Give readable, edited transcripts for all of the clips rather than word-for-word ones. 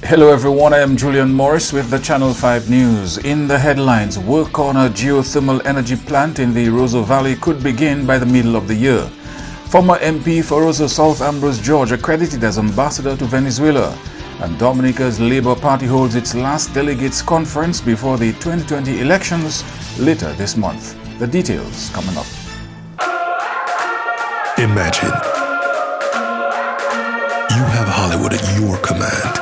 Hello everyone, I am Julian Morris with the Channel 5 News. In the headlines, work on a geothermal energy plant in the Roseau Valley could begin by the middle of the year. Former MP for Roseau South Ambrose George accredited as ambassador to Venezuela. And Dominica's Labour Party holds its last delegates conference before the 2020 elections later this month. The details coming up. Imagine you have Hollywood at your command.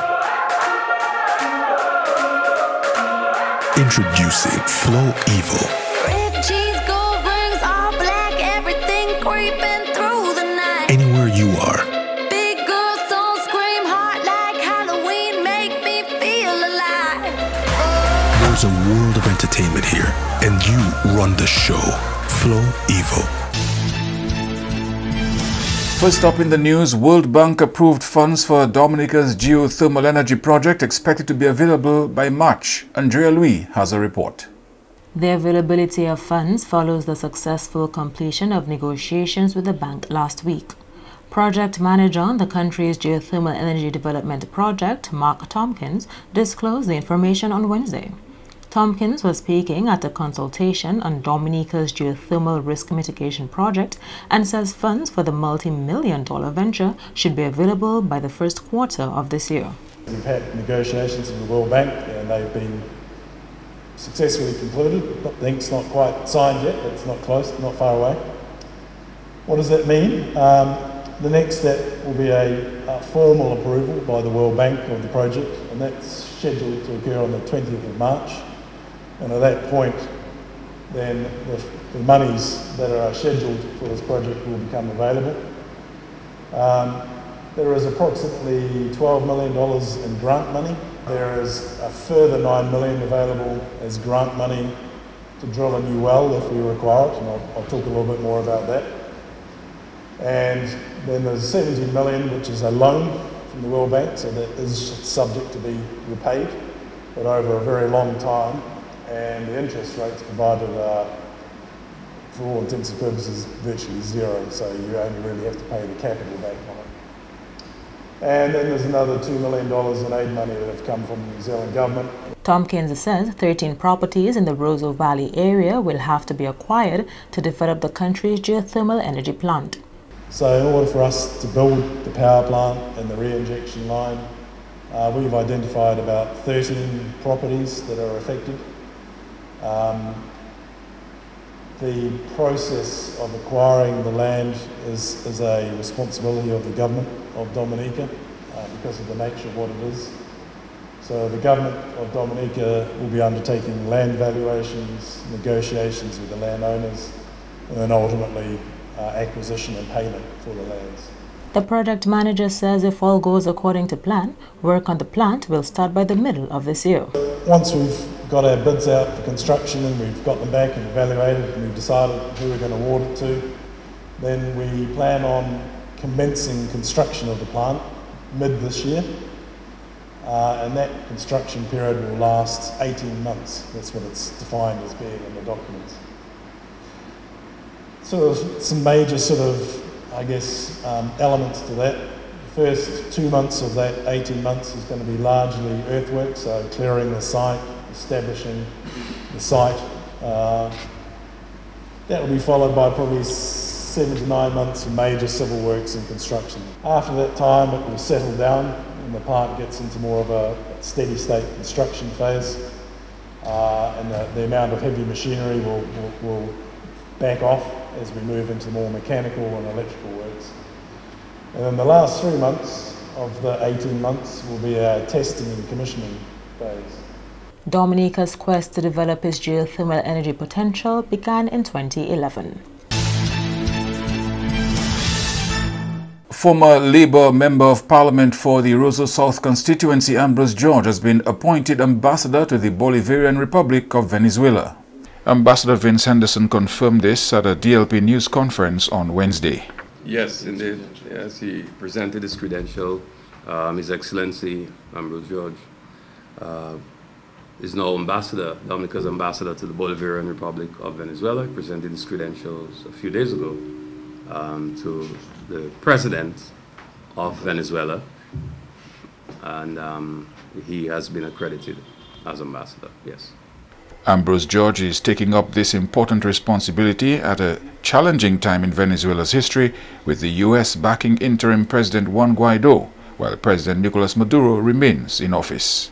Introducing Flow Evil. Red cheese, gold rings, all black, everything creeping through the night. Anywhere you are. Big girls don't scream hard like Halloween, make me feel alive. There's a world of entertainment here, and you run the show. Flow Evil. First up in the news, World Bank approved funds for Dominica's geothermal energy project expected to be available by March. Andrea Louis has a report. The availability of funds follows the successful completion of negotiations with the bank last week. Project manager on the country's geothermal energy development project, Mark Tompkins, disclosed the information on Wednesday. Tompkins was speaking at a consultation on Dominica's geothermal risk mitigation project and says funds for the multi-million-dollar venture should be available by the first quarter of this year. We've had negotiations with the World Bank and they've been successfully concluded. The ink's not quite signed yet, but it's not close, not far away. What does that mean? The next step will be a formal approval by the World Bank of the project, and that's scheduled to occur on the 20th of March. And at that point, then the monies that are scheduled for this project will become available. There is approximately $12 million in grant money. There is a further $9 million available as grant money to drill a new well if we require it, and I'll talk a little bit more about that. And then there's $17 million, which is a loan from the World Bank, so that is subject to be repaid, but over a very long time. And the interest rates provided are, for all intents and purposes, virtually zero, so you only really have to pay the capital back on it. And then there's another $2 million in aid money that have come from the New Zealand government. Tompkins says 13 properties in the Roseau Valley area will have to be acquired to develop the country's geothermal energy plant. So in order for us to build the power plant and the re-injection line, we've identified about 13 properties that are affected. The process of acquiring the land is a responsibility of the government of Dominica because of the nature of what it is. So the government of Dominica will be undertaking land valuations, negotiations with the landowners, and then ultimately acquisition and payment for the lands. The project manager says if all goes according to plan, work on the plant will start by the middle of this year. Once we've got our bids out for construction and we've got them back and evaluated and we've decided who we're going to award it to, then we plan on commencing construction of the plant mid this year. And that construction period will last 18 months. That's what it's defined as being in the documents. So some major elements to that. The first 2 months of that 18 months is going to be largely earthwork, so clearing the site, establishing the site. That will be followed by probably 7 to 9 months of major civil works and construction. After that time, it will settle down and the plant gets into more of a steady state construction phase, and the amount of heavy machinery will back off as we move into more mechanical and electrical works. And then the last 3 months of the 18 months will be our testing and commissioning phase. Dominica's quest to develop its geothermal energy potential began in 2011. Former Labour Member of Parliament for the Roseau South constituency, Ambrose George, has been appointed ambassador to the Bolivarian Republic of Venezuela. Ambassador Vince Henderson confirmed this at a DLP news conference on Wednesday. Yes, indeed. Yes, he presented his credential. His Excellency Ambrose George is now ambassador, Dominica's ambassador to the Bolivarian Republic of Venezuela. He presented his credentials a few days ago to the president of Venezuela. And he has been accredited as ambassador, yes. Ambrose George is taking up this important responsibility at a challenging time in Venezuela's history, with the U.S. backing interim President Juan Guaido, while President Nicolas Maduro remains in office.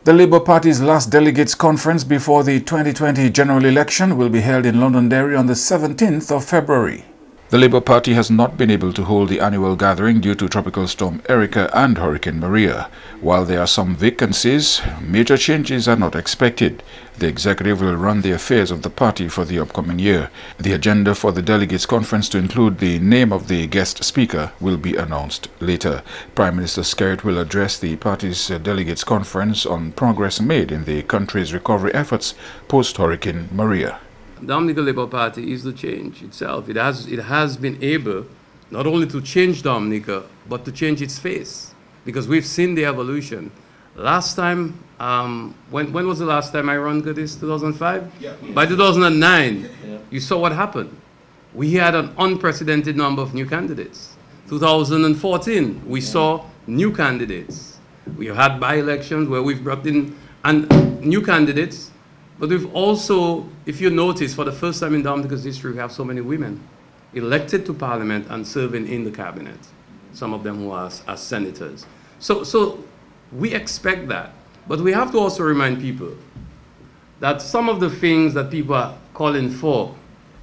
The Labour Party's last delegates conference before the 2020 general election will be held in Londonderry on the 17th of February. The Labour Party has not been able to hold the annual gathering due to Tropical Storm Erika and Hurricane Maria. While there are some vacancies, major changes are not expected. The executive will run the affairs of the party for the upcoming year. The agenda for the delegates conference, to include the name of the guest speaker, will be announced later. Prime Minister Skerrit will address the party's delegates conference on progress made in the country's recovery efforts post-Hurricane Maria. The Dominica Labour Party is the change itself. It has been able not only to change Dominica, but to change its face, because we've seen the evolution. Last time, when was the last time I ran this? 2005? Yeah. By 2009, you saw what happened. We had an unprecedented number of new candidates. 2014, we saw new candidates. We had by-elections where we've brought in new candidates. But we've also, if you notice, for the first time in Dominica's history, we have so many women elected to Parliament and serving in the cabinet. Some of them who are as senators. So we expect that. But we have to also remind people that some of the things that people are calling for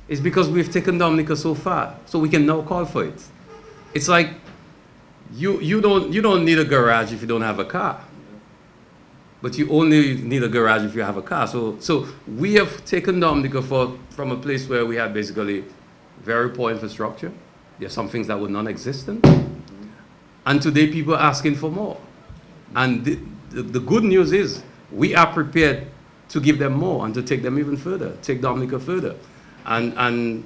is because we've taken Dominica so far. So we can now call for it. It's like you don't need a garage if you don't have a car. But you only need a garage if you have a car. So we have taken Dominica from a place where we had basically very poor infrastructure. There are some things that were non-existent. And today people are asking for more. And the good news is we are prepared to give them more and to take them even further, take Dominica further. And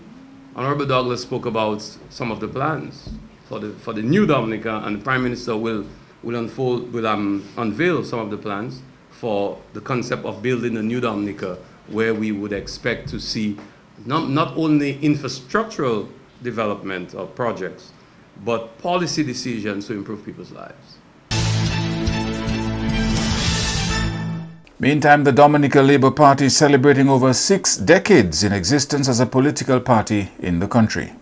Honorable Douglas spoke about some of the plans for the new Dominica, and the Prime Minister will unveil some of the plans for the concept of building a new Dominica, where we would expect to see not only infrastructural development of projects, but policy decisions to improve people's lives. Meantime, the Dominica Labour Party is celebrating over 6 decades in existence as a political party in the country.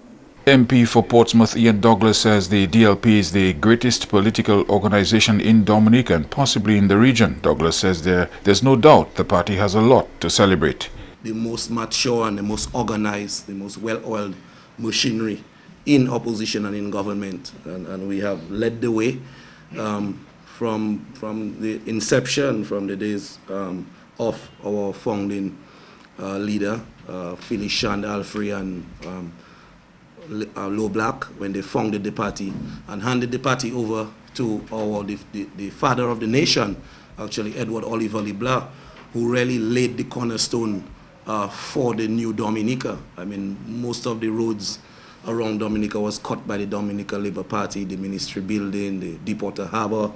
MP for Portsmouth Ian Douglas says the DLP is the greatest political organization in Dominica and possibly in the region. Douglas says there's no doubt the party has a lot to celebrate. The most mature and the most organized, the most well-oiled machinery in opposition and in government. And we have led the way from the inception, from the days of our founding leader, Phyllis Shand Alfrey and Low Black, when they founded the party and handed the party over to the father of the nation, actually Edward Oliver LeBlanc, who really laid the cornerstone for the new Dominica. I mean, most of the roads around Dominica was cut by the Dominica Labour Party, the Ministry Building, the Deepwater Harbour.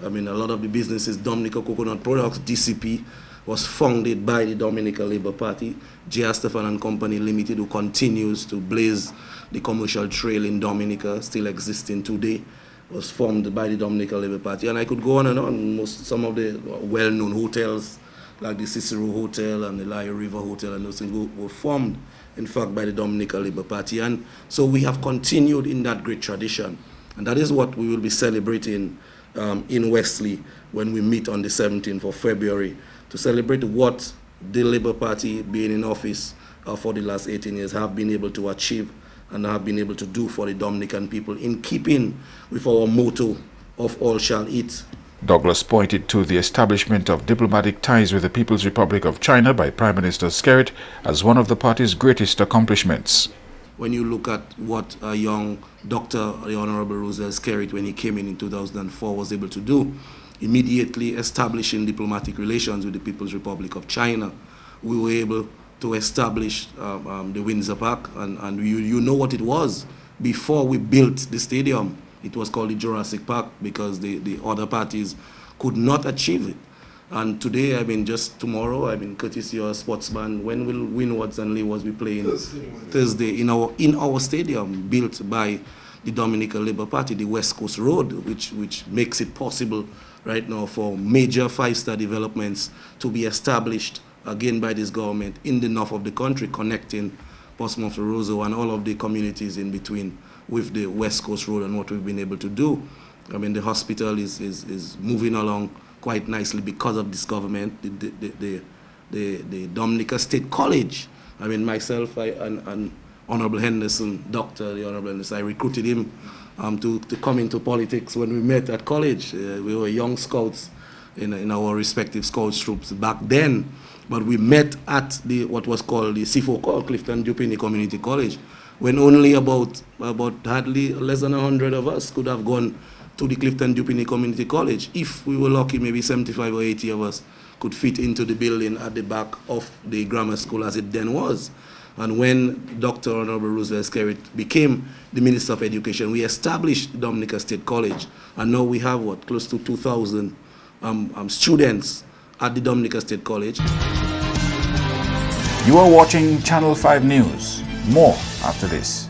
I mean, a lot of the businesses, Dominica Coconut Products, DCP, was founded by the Dominica Labour Party. J. Stephan and Company Limited, who continues to blaze the commercial trail in Dominica, still existing today, was formed by the Dominica Labour Party. And I could go on and on. Some of the well-known hotels, like the Cicero Hotel and the Lyre River Hotel, and those things were formed, in fact, by the Dominica Labour Party. And so we have continued in that great tradition. And that is what we will be celebrating in Wesley when we meet on the 17th of February, to celebrate what the Labour Party, being in office for the last 18 years, have been able to achieve and have been able to do for the Dominican people, in keeping with our motto of all shall eat. Douglas pointed to the establishment of diplomatic ties with the People's Republic of China by Prime Minister Skerrit as one of the party's greatest accomplishments. When you look at what a young doctor, the Honorable Roselle Skerrit, when he came in 2004, was able to do, immediately establishing diplomatic relations with the People's Republic of China, we were able to establish the Windsor Park, and you know what it was. Before we built the stadium, it was called the Jurassic Park, because the other parties could not achieve it. And today, I mean, just tomorrow, I mean, courtesy of a sportsman, when will Windwards and Leewards be playing? Thursday in our stadium, built by the Dominica Labour Party, the West Coast Road, which makes it possible right now for major five-star developments to be established again by this government in the north of the country, connecting Portsmouth, Roseau, and all of the communities in between with the West Coast Road and what we've been able to do. I mean, the hospital is moving along quite nicely because of this government. The Dominica State College, I mean, myself and Honorable Henderson, the Honorable Henderson, I recruited him to come into politics when we met at college. We were young scouts in our respective scouts troops back then, but we met at what was called the C4 called Clifton Dupini Community College, when only about hardly less than 100 of us could have gone to the Clifton Dupini Community College. If we were lucky, maybe 75 or 80 of us could fit into the building at the back of the grammar school as it then was. And when Dr. Honorable Roosevelt Skerrit became the Minister of Education, we established Dominica State College. And now we have, what, close to 2,000 students at the Dominica State College. You are watching Channel 5 News. More after this.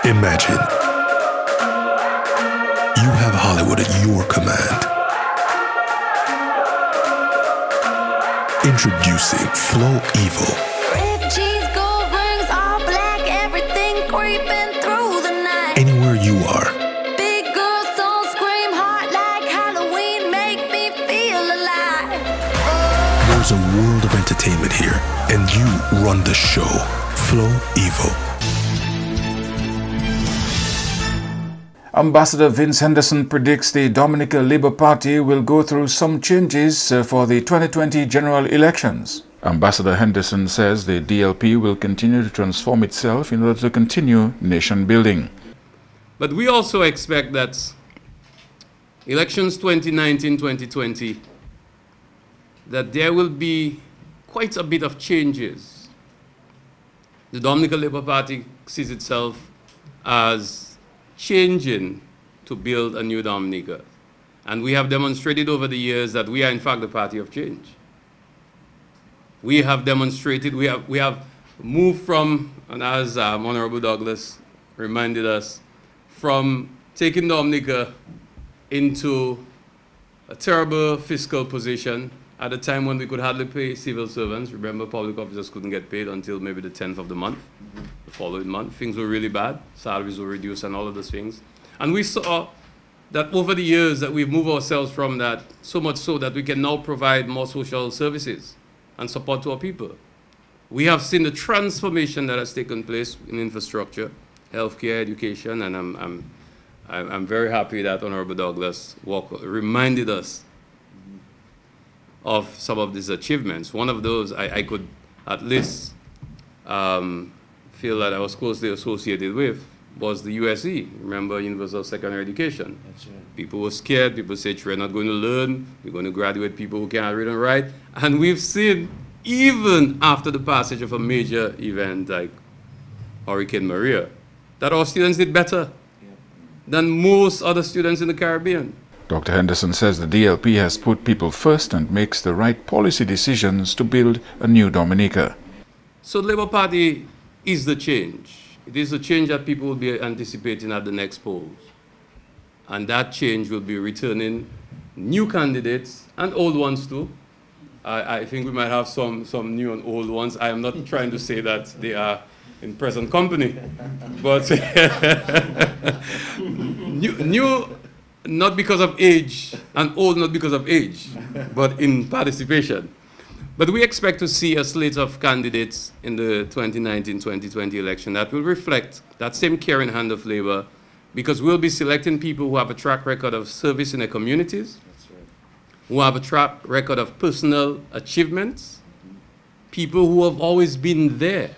Imagine you have Hollywood at your command. Introducing Flow Evo. Red cheese, gold rings, all black, everything creeping through the night. Anywhere you are, Big girls don't scream hard like Halloween, make me feel alive. there's a world of entertainment here, and you run the show. Flow Evo. Ambassador Vince Henderson predicts the Dominica Labour Party will go through some changes for the 2020 general elections. Ambassador Henderson says the DLP will continue to transform itself in order to continue nation building. But we also expect that elections 2019-2020, that there will be quite a bit of changes. The Dominica Labour Party sees itself as changing to build a new Dominica. And we have demonstrated over the years that we are in fact the party of change. We have demonstrated, we have moved from, and as Honorable Douglas reminded us, from taking Dominica into a terrible fiscal position at a time when we could hardly pay civil servants. Remember, public officers couldn't get paid until maybe the 10th of the month, the following month. Things were really bad. Salaries were reduced and all of those things. And we saw that over the years that we've moved ourselves from that, so much so that we can now provide more social services and support to our people. We have seen the transformation that has taken place in infrastructure, healthcare, education, and I'm very happy that Honorable Douglas reminded us of some of these achievements. One of those I could at least feel that I was closely associated with was the USE. Remember, Universal Secondary Education. That's right. People were scared. People said, you're not going to learn. You're going to graduate people who can't read and write. And we've seen, even after the passage of a major event like Hurricane Maria, that our students did better than most other students in the Caribbean. Dr. Henderson says the DLP has put people first and makes the right policy decisions to build a new Dominica. So the Labour Party is the change. It is the change that people will be anticipating at the next polls. And that change will be returning new candidates and old ones too. I think we might have some new and old ones. I am not trying to say that they are in present company, but new not because of age, and old not because of age, but in participation. But we expect to see a slate of candidates in the 2019-2020 election that will reflect that same caring hand of labor, because we'll be selecting people who have a track record of service in their communities, who have a track record of personal achievements, people who have always been there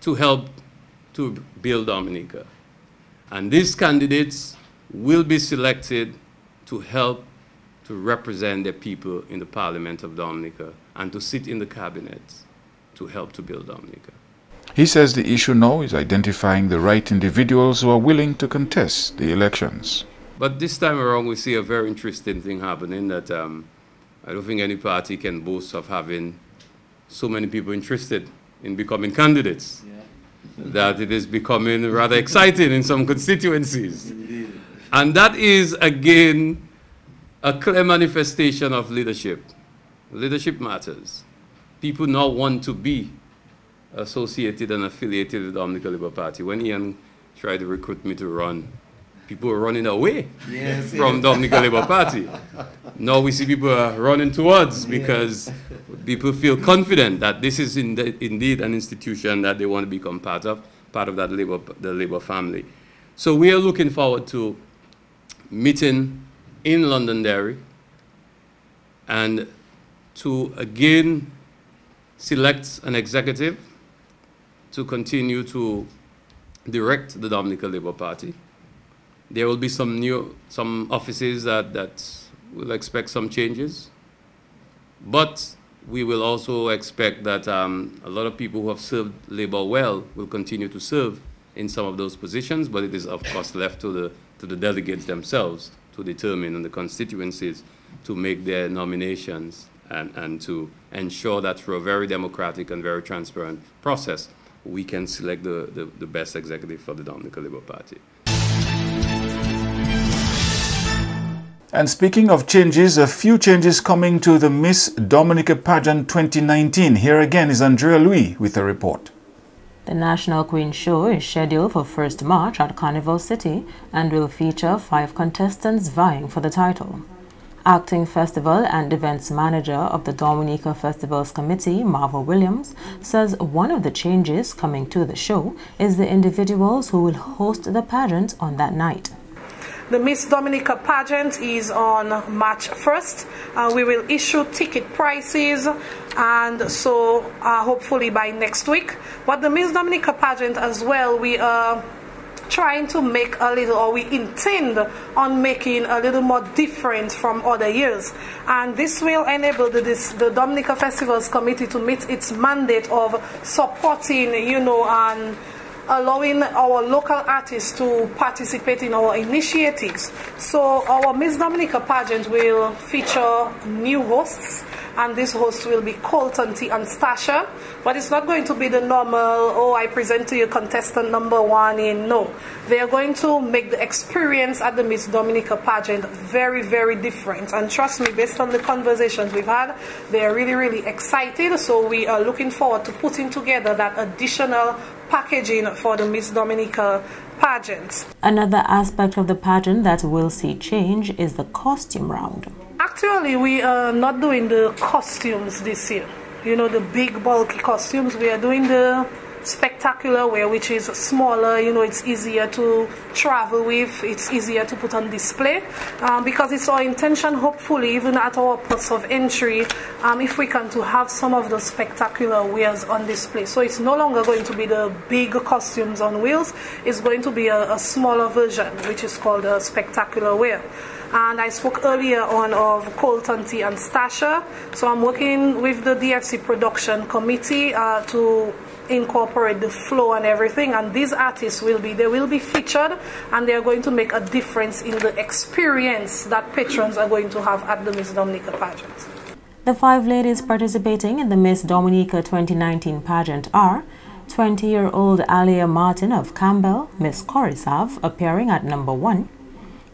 to help to build Dominica. And these candidates will be selected to help to represent their people in the Parliament of Dominica and to sit in the cabinet to help to build Dominica. He says the issue now is identifying the right individuals who are willing to contest the elections. But this time around, we see a very interesting thing happening that I don't think any party can boast of having so many people interested in becoming candidates. Yeah. that it is becoming rather exciting in some constituencies. And that is, again, a clear manifestation of leadership. Leadership matters. People now want to be associated and affiliated with the Dominica Labour Party. When Ian tried to recruit me to run, people were running away from Dominica Labour Party. Now we see people are running towards because people feel confident that this is indeed an institution that they want to become part of that the Labour family. So we are looking forward to meeting in Londonderry and to again select an executive to continue to direct the Dominica Labour Party. There will be some offices that will expect some changes, but we will also expect that a lot of people who have served Labour well will continue to serve in some of those positions, but it is of course left to the delegates themselves to determine in the constituencies to make their nominations and to ensure that through a very democratic and very transparent process, we can select the best executive for the Dominica Labour Party. And speaking of changes, a few changes coming to the Miss Dominica Pageant 2019. Here again is Andrea Louis with a report. The National Queen Show is scheduled for 1st March at Carnival City and will feature 5 contestants vying for the title. Acting Festival and Events Manager of the Dominica Festivals Committee, Marva Williams, says one of the changes coming to the show is the individuals who will host the pageant on that night. The Miss Dominica pageant is on March 1st. We will issue ticket prices, and so hopefully by next week. But the Miss Dominica pageant as well, we are trying to make a little, or we intend on making a little more different from other years. And this will enable the Dominica Festivals Committee to meet its mandate of supporting, and allowing our local artists to participate in our initiatives. So our Miss Dominica pageant will feature new hosts, and these hosts will be Colton T and Stasha, but it's not going to be the normal, I present to you contestant number 1 in, no. They are going to make the experience at the Miss Dominica pageant very, very different. And trust me, based on the conversations we've had, they are really, really excited. So we are looking forward to putting together that additional packaging for the Miss Dominica pageant. Another aspect of the pageant that will see change is the costume round. Actually, we are not doing the costumes this year. The big bulky costumes. We are doing the spectacular wear, which is smaller, it's easier to travel with, it's easier to put on display, because it's our intention, hopefully, even at our ports of entry, if we can, to have some of the spectacular wares on display. So it's no longer going to be the big costumes on wheels, it's going to be a smaller version, which is called a spectacular wear. And I spoke earlier on of Colton T and Stasha, so I'm working with the DFC production committee to incorporate the flow and everything, and these artists will be featured, and they are going to make a difference in the experience that patrons are going to have at the Miss Dominica pageant. The 5 ladies participating in the Miss Dominica 2019 pageant are 20-year-old Alia Martin of Campbell, Miss Corisav, appearing at number 1,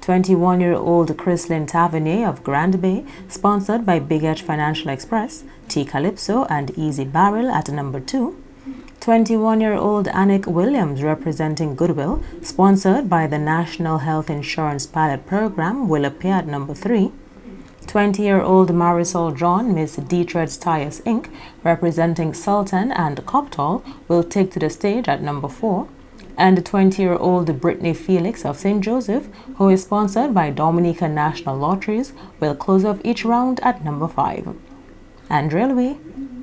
21-year-old Chrislyn Tavernier of Grand Bay, sponsored by Big Edge Financial Express, T Calypso and Easy Barrel at number 2, 21-year-old Anik Williams representing Goodwill, sponsored by the National Health Insurance Pilot Program, will appear at number 3. 20-year-old Marisol John, Miss Detroit's Tires Inc., representing Sultan and Coptol, will take to the stage at number 4. And 20-year-old Brittany Felix of St. Joseph, who is sponsored by Dominica National Lotteries, will close off each round at number 5. Andrea Louis,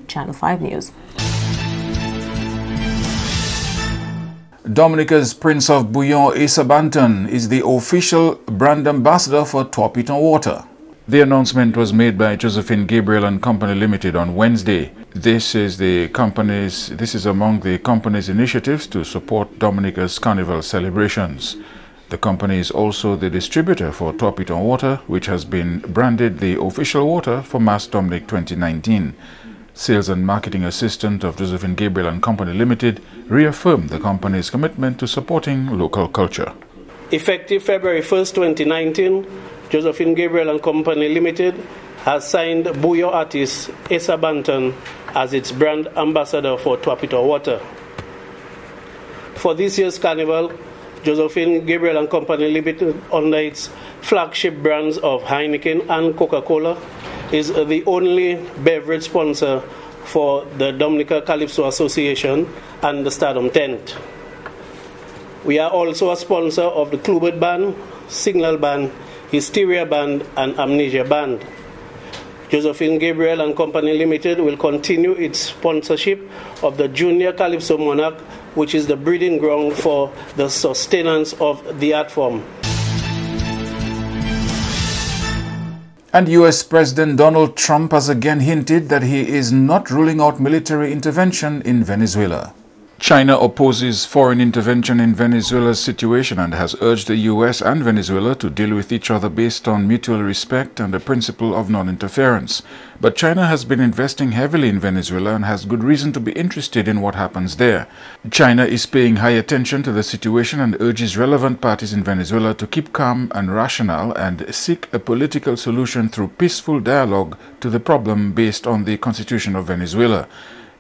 Channel 5 News. Dominica's Prince of Bouillon Asa Banton is the official brand ambassador for Torpiton Water. The announcement was made by Josephine Gabriel and Company Limited on Wednesday. This is among the company's initiatives to support Dominica's Carnival celebrations. The company is also the distributor for Torpiton Water, which has been branded the official water for Mass Dominic 2019. Sales and Marketing Assistant of Josephine Gabriel and Company Limited, reaffirmed the company's commitment to supporting local culture. Effective February 1st, 2019, Josephine Gabriel and Company Limited has signed Buyo artist Asa Banton as its brand ambassador for Twapito Water. For this year's carnival, Josephine Gabriel and Company Limited, under its flagship brands of Heineken and Coca-Cola, is the only beverage sponsor for the Dominica Calypso Association and the Stardom Tent. We are also a sponsor of the Clubber Band, Signal Band, Hysteria Band, and Amnesia Band. Josephine Gabriel and Company Limited will continue its sponsorship of the Junior Calypso Monarch, which is the breeding ground for the sustenance of the art form. And U.S. President Donald Trump has again hinted that he is not ruling out military intervention in Venezuela. China opposes foreign intervention in Venezuela's situation and has urged the U.S. and Venezuela to deal with each other based on mutual respect and the principle of non-interference. But China has been investing heavily in Venezuela and has good reason to be interested in what happens there. China is paying high attention to the situation and urges relevant parties in Venezuela to keep calm and rational and seek a political solution through peaceful dialogue to the problem based on the Constitution of Venezuela.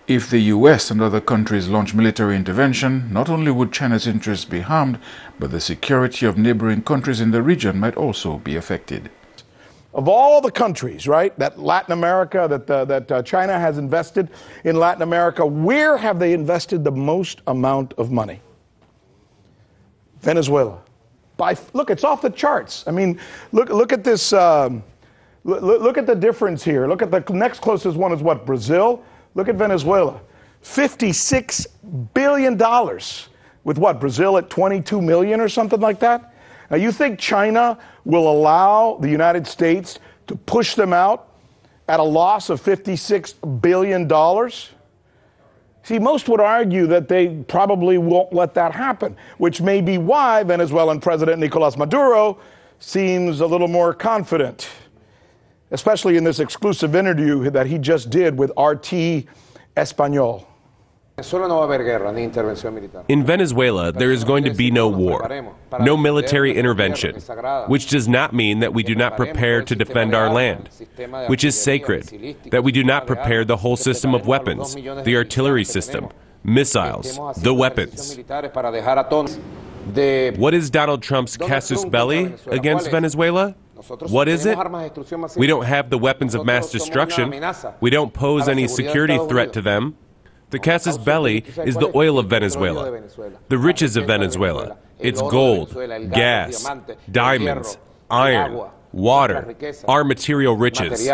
If the U.S. and other countries launch military intervention, not only would China's interests be harmed, but the security of neighboring countries in the region might also be affected. Of all the countries, right, that Latin America, that China has invested in Latin America, where have they invested the most amount of money? Venezuela. Look, it's off the charts. I mean, look at this. Look at the difference here. Look at the next closest one is what? Brazil. Look at Venezuela, $56 billion, with what, Brazil at 22 million or something like that? Now, you think China will allow the United States to push them out at a loss of $56 billion? See, most would argue that they probably won't let that happen, which may be why Venezuelan President Nicolas Maduro seems a little more confident, especially in this exclusive interview that he just did with RT Español. In Venezuela, there is going to be no war, no military intervention, which does not mean that we do not prepare to defend our land, which is sacred, that we do not prepare the whole system of weapons, the artillery system, missiles, the weapons. What is Donald Trump's casus belli against Venezuela? What is it? We don't have the weapons of mass destruction. We don't pose any security threat to them. The casus belli is the oil of Venezuela, the riches of Venezuela. It's gold, gas, diamonds, iron, water, our material riches.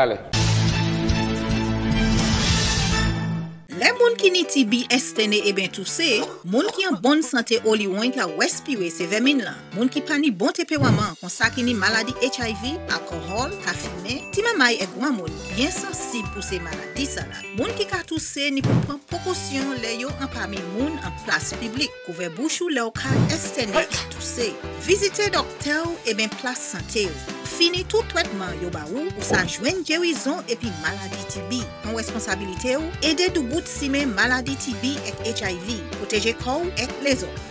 Les moun ki ni TB estene e ben tousse, moun ki en bonne santé oli wen ka respire se vermine lan. Moun ki pa ni bon tepewaman kon sa ki ni maladi HIV, alcool, ka fime, ti mamay e gwan moun bien sensible pour ces maladies sa la. Moun ki ka tousse ni pou pran précaution le yo en parmi moun en place publique. Couvre bouche ou le ka estene e tousse. Visite docteur e ben place santé ou. Fini tout traitement yo ba ou sa jwen guérison et puis maladie TB. En responsabilité ou, aider du bout si men maladie TB et HIV, protéger corps et les autres.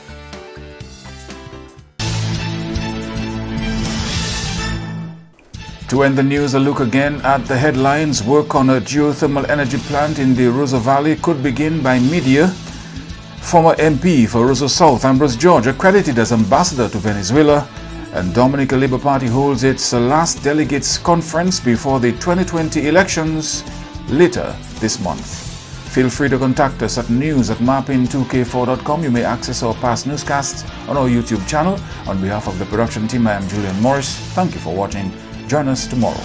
To end the news, a look again at the headlines. Work on a geothermal energy plant in the Rosa Valley could begin by mid-year. Former MP for Rosa South, Ambrose George, accredited as ambassador to Venezuela. And Dominica Labour Party holds its last delegates conference before the 2020 elections later this month. Feel free to contact us at news@marpin2k4.com. You may access our past newscasts on our YouTube channel. On behalf of the production team, I am Julian Morris. Thank you for watching. Join us tomorrow.